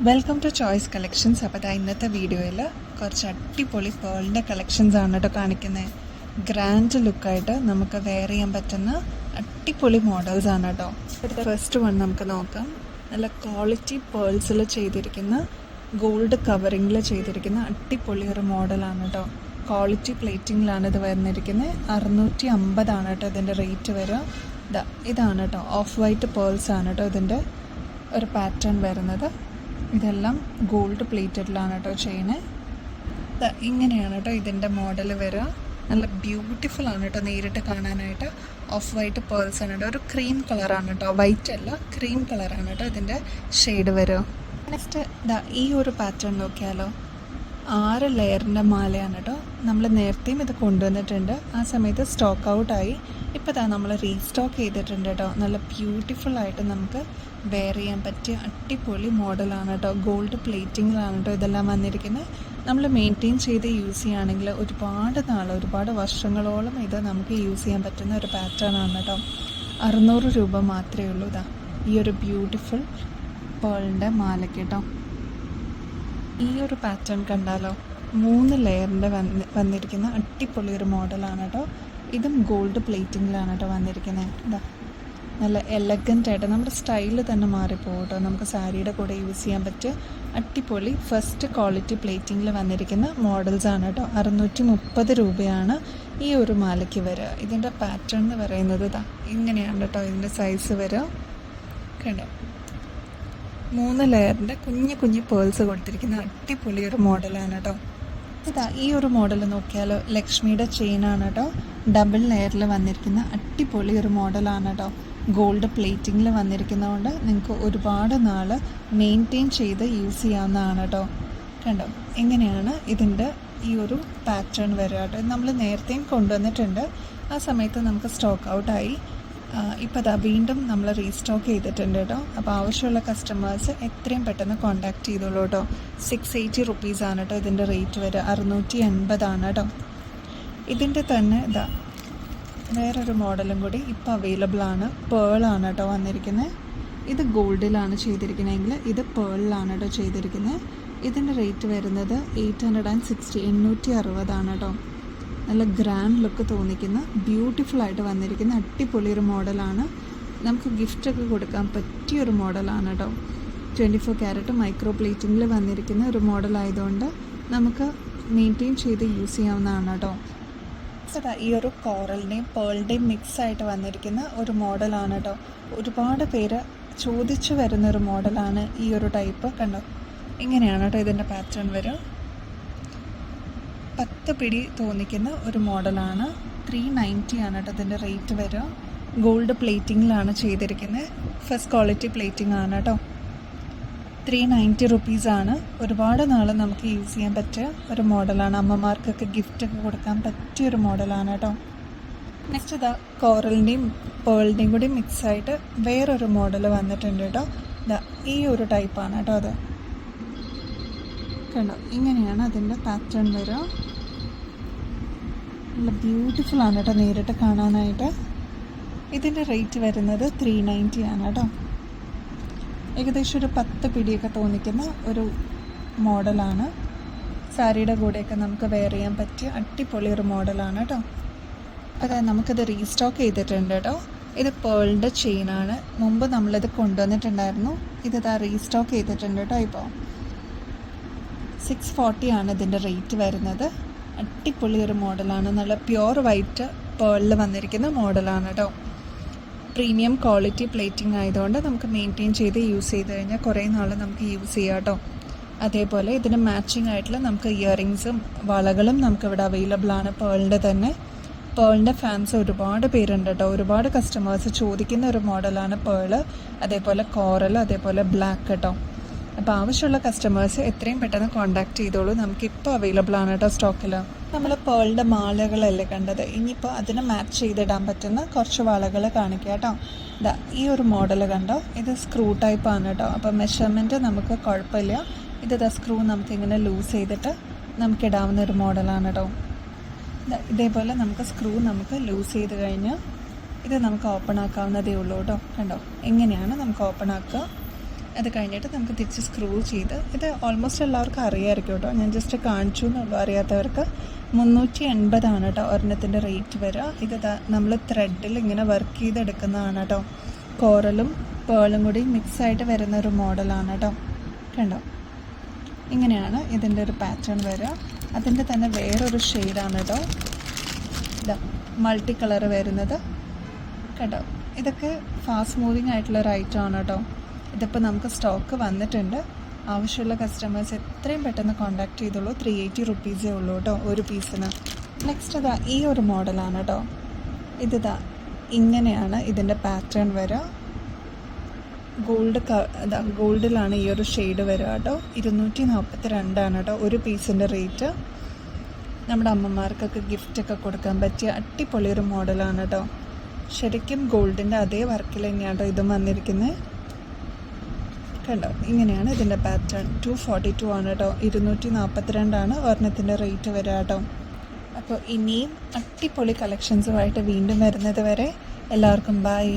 Welcome to choice collections. അപ്പോൾ ഇന്നത്തെ വീഡിയോയിൽ കുറച്ച് അടിപൊളി പേളിൻ്റെ കളക്ഷൻസ് ആണ് കേട്ടോ കാണിക്കുന്നത്. ഗ്രാൻഡ് ലുക്കായിട്ട് നമുക്ക് വെയർ ചെയ്യാൻ പറ്റുന്ന അടിപൊളി മോഡൽസ് ആണ് കേട്ടോ. ഫസ്റ്റ് വൺ നമുക്ക് നോക്കാം. നല്ല ക്വാളിറ്റി പേൾസിൽ ചെയ്തിരിക്കുന്ന ഗോൾഡ് കവറിങ്ങിൽ ചെയ്തിരിക്കുന്ന അടിപൊളി ഒരു മോഡലാണ് കേട്ടോ. ക്വാളിറ്റി പ്ലേറ്റിങ്ങിലാണ് ഇത് വന്നിരിക്കുന്നത്. 650 കേട്ടോ ഇതിൻ്റെ റേറ്റ് വരിക. ഇതാണ് കേട്ടോ, ഓഫ് വൈറ്റ് പേൾസ് ആണ് കേട്ടോ ഇതിൻ്റെ ഒരു പാറ്റേൺ വരുന്നത്. ഇതെല്ലാം ഗോൾഡ് പ്ലേറ്റഡിലാണ് കേട്ടോ ചെയ്യുന്നത്. ഇങ്ങനെയാണ് കേട്ടോ ഇതിൻ്റെ മോഡൽ വരിക. നല്ല ബ്യൂട്ടിഫുൾ ആണ് കേട്ടോ നേരിട്ട് കാണാനായിട്ട്. ഓഫ് വൈറ്റ് പേൾസ് ആണ് കേട്ടോ, ഒരു ക്രീം കളറാണ് കേട്ടോ, വൈറ്റ് അല്ല ക്രീം കളറാണ് കേട്ടോ ഇതിൻ്റെ ഷെയ്ഡ് വരിക. നെക്സ്റ്റ് ഈ ഒരു പാറ്റേൺ നോക്കിയാലോ, 6 ലെയറിൻ്റെ മാലയാണ് കേട്ടോ. നമ്മൾ നേരത്തെയും ഇത് കൊണ്ടുവന്നിട്ടുണ്ട്, ആ സമയത്ത് സ്റ്റോക്ക് ഔട്ടായി. ഇപ്പോൾ നമ്മൾ റീസ്റ്റോക്ക് ചെയ്തിട്ടുണ്ട് കേട്ടോ. നല്ല ബ്യൂട്ടിഫുൾ ആയിട്ട് നമുക്ക് വെയർ ചെയ്യാൻ പറ്റിയ അടിപൊളി മോഡലാണ് കേട്ടോ. ഗോൾഡ് പ്ലേറ്റിങ്ങിലാണ് കേട്ടോ ഇതെല്ലാം വന്നിരിക്കുന്നത്. നമ്മൾ മെയിൻറ്റെയിൻ ചെയ്ത് യൂസ് ചെയ്യുകയാണെങ്കിൽ ഒരുപാട് വർഷങ്ങളോളം ഇത് നമുക്ക് യൂസ് ചെയ്യാൻ പറ്റുന്ന ഒരു പാറ്റേൺ ആണ് കേട്ടോ. 600 രൂപ മാത്രമേ ഉള്ളൂ ഈ ഒരു ബ്യൂട്ടിഫുൾ പേളിൻ്റെ മാലയ്ക്ക് കേട്ടോ. ഈ ഒരു പാറ്റേൺ കണ്ടാലോ, 3 ലെയറിൻ്റെ വന്നിരിക്കുന്ന അടിപൊളി ഒരു മോഡലാണ് കേട്ടോ. ഇതും ഗോൾഡ് പ്ലേറ്റിങ്ങിലാണ് കേട്ടോ വന്നിരിക്കുന്നത്. നല്ല എലഗൻ്റ് ആയിട്ട് നമ്മുടെ സ്റ്റൈല് തന്നെ മാറിപ്പോകും കേട്ടോ. നമുക്ക് സാരിയുടെ കൂടെ യൂസ് ചെയ്യാൻ പറ്റിയ അടിപൊളി ഫസ്റ്റ് ക്വാളിറ്റി പ്ലേറ്റിങ്ങിൽ വന്നിരിക്കുന്ന മോഡൽസാണ് കേട്ടോ. 630 രൂപയാണ് ഈ ഒരു മാലയ്ക്ക് വരിക. ഇതിൻ്റെ പാറ്റേൺ എന്ന് പറയുന്നത് ഇങ്ങനെയാണ് കേട്ടോ ഇതിൻ്റെ സൈസ് വരിക. കണ്ടോ, 3 ലെയറിൻ്റെ കുഞ്ഞു പേൾസ് കൊടുത്തിരിക്കുന്ന അടിപൊളി ഒരു മോഡലാണ് കേട്ടോ. ഈ ഒരു മോഡൽ നോക്കിയാലോ, ലക്ഷ്മിയുടെ ചെയിനാണ് കേട്ടോ. ഡബിൾ ലെയറിൽ വന്നിരിക്കുന്ന അടിപൊളി ഒരു മോഡലാണ് കേട്ടോ. ഗോൾഡ് പ്ലേറ്റിങ്ങിൽ വന്നിരിക്കുന്നതുകൊണ്ട് നിങ്ങൾക്ക് ഒരുപാട് നാൾ മെയിൻറ്റെയിൻ ചെയ്ത് യൂസ് ചെയ്യാവുന്നതാണ് കേട്ടോ. കണ്ടോ എങ്ങനെയാണ് ഇതിൻ്റെ ഈ ഒരു പാറ്റേൺ വരിക കേട്ടോ. നമ്മൾ നേരത്തെയും കൊണ്ടുവന്നിട്ടുണ്ട്, ആ സമയത്ത് നമുക്ക് സ്റ്റോക്ക് ഔട്ടായി. ഇപ്പോൾ വീണ്ടും നമ്മൾ റീസ്റ്റോക്ക് ചെയ്തിട്ടുണ്ട് കേട്ടോ. അപ്പോൾ ആവശ്യമുള്ള കസ്റ്റമേഴ്സ് എത്രയും പെട്ടെന്ന് കോൺടാക്റ്റ് ചെയ്തോളൂ കേട്ടോ. 680 റുപ്പീസാണ് കേട്ടോ ഇതിൻ്റെ റേറ്റ് വരിക. 680 കേട്ടോ. ഇതിൻ്റെ തന്നെ വേറൊരു മോഡലും കൂടി ഇപ്പോൾ അവൈലബിൾ ആണ്. പേളാണ് കേട്ടോ വന്നിരിക്കുന്നത്. ഇത് ഗോൾഡിലാണ് ചെയ്തിരിക്കുന്നതെങ്കിൽ ഇത് പേളിലാണ് കേട്ടോ ചെയ്തിരിക്കുന്നത്. ഇതിൻ്റെ റേറ്റ് വരുന്നത് 860 860 കേട്ടോ. നല്ല ഗ്രാൻഡ് ലുക്ക് തോന്നിക്കുന്ന ബ്യൂട്ടിഫുള്ളായിട്ട് വന്നിരിക്കുന്ന അടിപൊളി ഒരു മോഡലാണ്. നമുക്ക് ഗിഫ്റ്റൊക്കെ കൊടുക്കാൻ പറ്റിയൊരു മോഡലാണ് കേട്ടോ. 24 ക്യാരറ്റ് മൈക്രോ പ്ലേറ്റിങ്ങിൽ വന്നിരിക്കുന്ന ഒരു മോഡലായതുകൊണ്ട് നമുക്ക് മെയിൻറ്റെയിൻ ചെയ്ത് യൂസ് ചെയ്യാവുന്നതാണ് കേട്ടോ. ഈ ഒരു കോറലിൻ്റെയും പേളിൻ്റെയും മിക്സായിട്ട് വന്നിരിക്കുന്ന ഒരു മോഡലാണ് കേട്ടോ. ഒരുപാട് പേര് ചോദിച്ചു വരുന്നൊരു മോഡലാണ് ഈ ഒരു ടൈപ്പ്. കണ്ടോ ഇങ്ങനെയാണ് കേട്ടോ ഇതിൻ്റെ പാറ്റേൺ വരും. 10 പിടി തോന്നിക്കുന്ന ഒരു മോഡലാണ്. 390 കേട്ടോ ഇതിൻ്റെ റേറ്റ് വരും. ഗോൾഡ് പ്ലേറ്റിങ്ങിലാണ് ചെയ്തിരിക്കുന്നത്. ഫസ്റ്റ് ക്വാളിറ്റി പ്ലേറ്റിംഗ് ആണ് കേട്ടോ. 390 റുപ്പീസാണ്. ഒരുപാട് നാൾ നമുക്ക് യൂസ് ചെയ്യാൻ പറ്റിയ ഒരു മോഡലാണ്. അമ്മമാർക്കൊക്കെ ഗിഫ്റ്റൊക്കെ കൊടുക്കാൻ പറ്റിയൊരു മോഡലാണ് കേട്ടോ. നെക്സ്റ്റ് കോറലിൻ്റെയും പേളിൻ്റെയും കൂടി മിക്സായിട്ട് വേറൊരു മോഡൽ വന്നിട്ടുണ്ട് കേട്ടോ. ഈ ഒരു ടൈപ്പാണ് കേട്ടോ അത്. കണ്ടോ ഇങ്ങനെയാണ് അതിൻ്റെ പാറ്റേൺ വരിക. നല്ല ബ്യൂട്ടിഫുള്ളാണ് കേട്ടോ നേരിട്ട് കാണാനായിട്ട്. ഇതിൻ്റെ റേറ്റ് വരുന്നത് 390 കേട്ടോ. ഏകദേശം ഒരു 10 പിടിയൊക്കെ തോന്നിക്കുന്ന ഒരു മോഡലാണ്. സാരിയുടെ കൂടെയൊക്കെ നമുക്ക് വെയർ ചെയ്യാൻ പറ്റിയ അടിപൊളി ഒരു മോഡലാണ് കേട്ടോ. അതായത് നമുക്കിത് റീസ്റ്റോക്ക് ചെയ്തിട്ടുണ്ട് കേട്ടോ. ഇത് പേളിൻ്റെ ചെയിനാണ്. മുമ്പ് നമ്മളിത് കൊണ്ടുവന്നിട്ടുണ്ടായിരുന്നു. ഇത് റീസ്റ്റോക്ക് ചെയ്തിട്ടുണ്ട് കേട്ടോ. ഇപ്പോൾ 640 ഇതിൻ്റെ റേറ്റ് വരുന്നത്. അടിപൊളി ഒരു മോഡലാണ്. നല്ല പ്യുവർ വൈറ്റ് പേളിൽ വന്നിരിക്കുന്ന മോഡലാണ് കേട്ടോ. പ്രീമിയം ക്വാളിറ്റി പ്ലേറ്റിംഗ് ആയതുകൊണ്ട് നമുക്ക് മെയിൻറ്റെയിൻ ചെയ്ത് യൂസ് ചെയ്ത് കഴിഞ്ഞാൽ കുറേ നാൾ നമുക്ക് യൂസ് ചെയ്യാം കേട്ടോ. അതേപോലെ ഇതിന് മാച്ചിങ് ആയിട്ടുള്ള നമുക്ക് ഇയറിങ്സും വളകളും നമുക്കിവിടെ അവൈലബിൾ ആണ്. പേളിൻ്റെ തന്നെ പേളിൻ്റെ ഫാൻസ് ഒരുപാട് പേരുണ്ട് കേട്ടോ. ഒരുപാട് കസ്റ്റമേഴ്സ് ചോദിക്കുന്ന ഒരു മോഡലാണ് പേള്. അതേപോലെ കോറൽ, അതേപോലെ ബ്ലാക്ക് കേട്ടോ. അപ്പോൾ ആവശ്യമുള്ള കസ്റ്റമേഴ്സ് എത്രയും പെട്ടെന്ന് കോൺടാക്റ്റ് ചെയ്തോളൂ. നമുക്കിപ്പോൾ അവൈലബിൾ ആണ് കേട്ടോ സ്റ്റോക്കിൽ. നമ്മൾ പേളിൻ്റെ മാലകളല്ലേ കണ്ടത്, ഇനിയിപ്പോൾ അതിന് മാച്ച് ചെയ്തിടാൻ പറ്റുന്ന കുറച്ച് വളകൾ കാണിക്കുക കേട്ടോ. ഈ ഒരു മോഡൽ കണ്ടോ, ഇത് സ്ക്രൂ ടൈപ്പാണ് കേട്ടോ. അപ്പോൾ മെഷർമെൻറ്റ് നമുക്ക് കുഴപ്പമില്ല. ഇത് സ്ക്രൂ നമുക്കിങ്ങനെ ലൂസ് ചെയ്തിട്ട് നമുക്കിടാവുന്ന ഒരു മോഡലാണ് കേട്ടോ. ഇതേപോലെ നമുക്ക് സ്ക്രൂ നമുക്ക് ലൂസ് ചെയ്ത് കഴിഞ്ഞാൽ ഇത് നമുക്ക് ഓപ്പൺ ആക്കാവുന്നതേ ഉള്ളൂ കേട്ടോ. കണ്ടോ എങ്ങനെയാണ് നമുക്ക് ഓപ്പൺ ആക്കുക. അത് കഴിഞ്ഞിട്ട് നമുക്ക് തിരിച്ച് സ്ക്രൂ ചെയ്ത്, ഇത് ഓൾമോസ്റ്റ് എല്ലാവർക്കും അറിയാമായിരിക്കും കേട്ടോ, ഞാൻ ജസ്റ്റ് കാണിച്ചു എന്നുള്ളൂ അറിയാത്തവർക്ക്. 380 കേട്ടോ ഒരെണ്ണത്തിൻ്റെ റേറ്റ് വരിക. ഇത് നമ്മൾ ത്രെഡിൽ ഇങ്ങനെ വർക്ക് ചെയ്തെടുക്കുന്നതാണ് കേട്ടോ. കോറലും പേളും കൂടി മിക്സായിട്ട് വരുന്ന ഒരു മോഡലാണ് കേട്ടോ. കണ്ടോ, ഇങ്ങനെയാണ് ഇതിൻ്റെ ഒരു പാറ്റേൺ വരിക. അതിൻ്റെ തന്നെ വേറൊരു ഷെയ്ഡാണ് കേട്ടോ, ഇതാ മൾട്ടി കളർ വരുന്നത്. കേട്ടോ, ഇതൊക്കെ ഫാസ്റ്റ് മൂവിങ് ആയിട്ടുള്ളൊരു ഐറ്റമാണ് കേട്ടോ. ഇതിപ്പോൾ നമുക്ക് സ്റ്റോക്ക് വന്നിട്ടുണ്ട്. ആവശ്യമുള്ള കസ്റ്റമേഴ്സ് എത്രയും പെട്ടെന്ന് കോൺടാക്ട് ചെയ്തോളൂ. 380 റുപ്പീസേ ഉള്ളൂ കേട്ടോ ഒരു പീസിന്. നെക്സ്റ്റ് ഇതാ ഈ ഒരു മോഡലാണ് കേട്ടോ. ഇതാ ഇങ്ങനെയാണ് ഇതിൻ്റെ പാറ്റേൺ വരിക. ഗോൾഡിലാണ് ഈ ഒരു ഷെയ്ഡ് വരിക കേട്ടോ. 242 കേട്ടോ ഒരു പീസിൻ്റെ റേറ്റ്. നമ്മുടെ അമ്മമാർക്കൊക്കെ ഗിഫ്റ്റൊക്കെ കൊടുക്കാൻ പറ്റിയ അടിപൊളി ഒരു മോഡലാണ് കേട്ടോ. ശരിക്കും ഗോൾഡിൻ്റെ അതേ വർക്കിൽ തന്നെയാണ് കേട്ടോ ഇതും വന്നിരിക്കുന്നത്. കണ്ടോ, ഇങ്ങനെയാണ് ഇതിൻ്റെ പാറ്റേൺ. 242 ആണ് കേട്ടോ. 242 ഒരെണ്ണത്തിൻ്റെ റേറ്റ് വരിക കേട്ടോ. അപ്പോൾ ഇനിയും അടിപൊളി കളക്ഷൻസുമായിട്ട് വീണ്ടും വരുന്നത് വരെ എല്ലാവർക്കും ബൈ.